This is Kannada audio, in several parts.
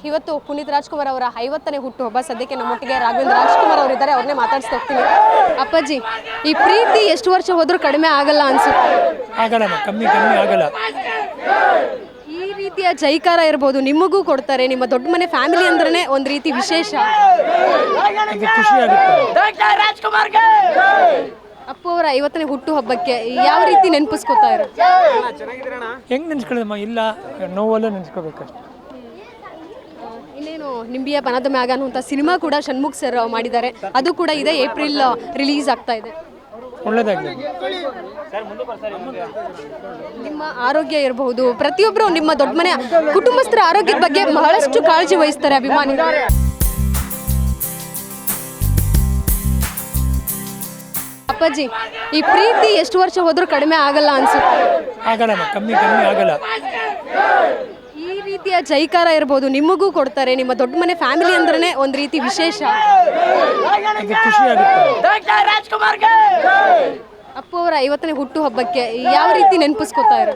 ಇವತ್ತು ಪುನೀತ್ ರಾಜ್ಕುಮಾರ್ ಅವರ 50ನೇ ಹುಟ್ಟುಹಬ್ಬ. ಸದ್ಯಕ್ಕೆ ನಮ್ಮೊಟ್ಟಿಗೆ ರಾಘವೇಂದ್ರ ರಾಜ್ಕುಮಾರ್ ಅವರಿದ್ದಾರೆ, ಅವ್ರನ್ನೇ ಮಾತಾಡಿಸ್ತಾ ಹೋಗ್ತೀನಿ. ಅಪ್ಪಾಜಿ, ಈ ಪ್ರೀತಿ ಎಷ್ಟು ವರ್ಷ ಹೋದ್ರೂ ಕಡಿಮೆ ಆಗಲ್ಲ ಅನ್ಸುತ್ತೆ. ಆಗಲ್ಲ, ಕಮ್ಮಿ ಆಗಲ್ಲ. ಈ ರೀತಿಯ ಜೈಕಾರ ಇರ್ಬೋದು, ನಿಮಗೂ ಕೊಡ್ತಾರೆ. ನಿಮ್ಮ ದೊಡ್ಡ ಮನೆ ಫ್ಯಾಮಿಲಿ ಅಂದ್ರೆ ಒಂದು ರೀತಿ ವಿಶೇಷ. ಖುಷಿ ಆಗುತ್ತೆ. ಅಪ್ಪು ಅವರ 50ನೇ ಹುಟ್ಟುಹಬ್ಬಕ್ಕೆ ಯಾವ ರೀತಿ ನೆನಪಿಸ್ಕೊತಾ ಇರೋ? ಹೆಂಗ್ ನೆನ್ಸ್ಕೊಳ್ಳೋದಮ್ಮ? ಇಲ್ಲ, ನೋವಲ್ಲೂ ನೆನ್ಸ್ಕೋಬೇಕಷ್ಟೆ. ಇನ್ನೇನು ನಿಂಬಿಯ ಬನದ ಮ್ಯಾಗ ಅನ್ನುವಂಥ ಸಿನಿಮಾ ಕೂಡ ಷಣ್ಮುಖ್ ಸರ್ ಮಾಡಿದ್ದಾರೆ. ಅದು ಕೂಡ ಇದೆ, ಏಪ್ರಿಲ್ ರಿಲೀಸ್ ಆಗ್ತಾ ಇದೆ. ಒಳ್ಳೇದಾಗಲಿ. ನಿಮ್ಮ ಆರೋಗ್ಯ ಇರಬಹುದು, ಪ್ರತಿಯೊಬ್ಬರು ನಿಮ್ಮ ದೊಡ್ಡ ಮನೆ ಕುಟುಂಬಸ್ಥರ ಆರೋಗ್ಯದ ಬಗ್ಗೆ ಬಹಳಷ್ಟು ಕಾಳಜಿ ವಹಿಸ್ತಾರೆ ಅಭಿಮಾನಿಗಳು. ಅಪ್ಪಾಜಿ, ಈ ಪ್ರೀತಿ ಎಷ್ಟು ವರ್ಷ ಹೋದ್ರೂ ಕಡಿಮೆ ಆಗಲ್ಲ ಅನ್ಸುತ್ತೆ. ಆಗಲ್ಲ, ಕಮ್ಮಿ ಆಗಲ್ಲ. ಈ ರೀತಿಯ ಜೈಕಾರ ಇರ್ಬೋದು, ನಿಮಗೂ ಕೊಡ್ತಾರೆ. ನಿಮ್ಮ ದೊಡ್ಡ ಮನೆ ಫ್ಯಾಮಿಲಿ ಅಂದ್ರೆ ಒಂದು ರೀತಿ ವಿಶೇಷ. ಖುಷಿ ಆಗುತ್ತೆ. ಅಪ್ಪು ಅವರ 50ನೇ ಹುಟ್ಟುಹಬ್ಬಕ್ಕೆ ಯಾವ ರೀತಿ ನೆನಪಿಸ್ಕೊತಾ ಇರೋ?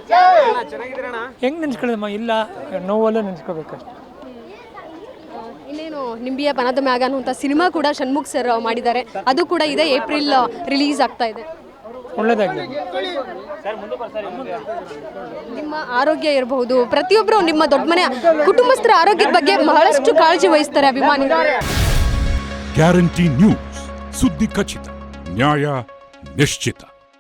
ಹೆಂಗ್ ನೆನ್ಸ್ಕೊಳ್ಳೋದಮ್ಮ? ಇಲ್ಲ, ನೋವಲ್ಲೂ ನೆನ್ಸ್ಕೋಬೇಕಷ್ಟೆ. ಇನ್ನೇನು ನಿಂಬಿಯ ಬನದ ಮ್ಯಾಗ ಅನ್ನುವಂಥ ಸಿನಿಮಾ ಕೂಡ ಷಣ್ಮುಖ್ ಸರ್ ಮಾಡಿದ್ದಾರೆ. ಅದು ಕೂಡ ಇದೆ, ಏಪ್ರಿಲ್ ರಿಲೀಸ್ ಆಗ್ತಾ ಇದೆ. ಒಳ್ಳೇದಾಗಲಿ. ನಿಮ್ಮ ಆರೋಗ್ಯ ಇರಬಹುದು, ಪ್ರತಿಯೊಬ್ಬರು ನಿಮ್ಮ ದೊಡ್ಡ ಮನೆ ಕುಟುಂಬಸ್ಥರ ಆರೋಗ್ಯದ ಬಗ್ಗೆ ಬಹಳಷ್ಟು ಕಾಳಜಿ ವಹಿಸ್ತಾರೆ ಅಭಿಮಾನಿಗಳು. ಗ್ಯಾರಂಟಿ ನ್ಯೂಸ್, ಸುದ್ದಿ ಖಚಿತ, ನ್ಯಾಯ ನಿಶ್ಚಿತ.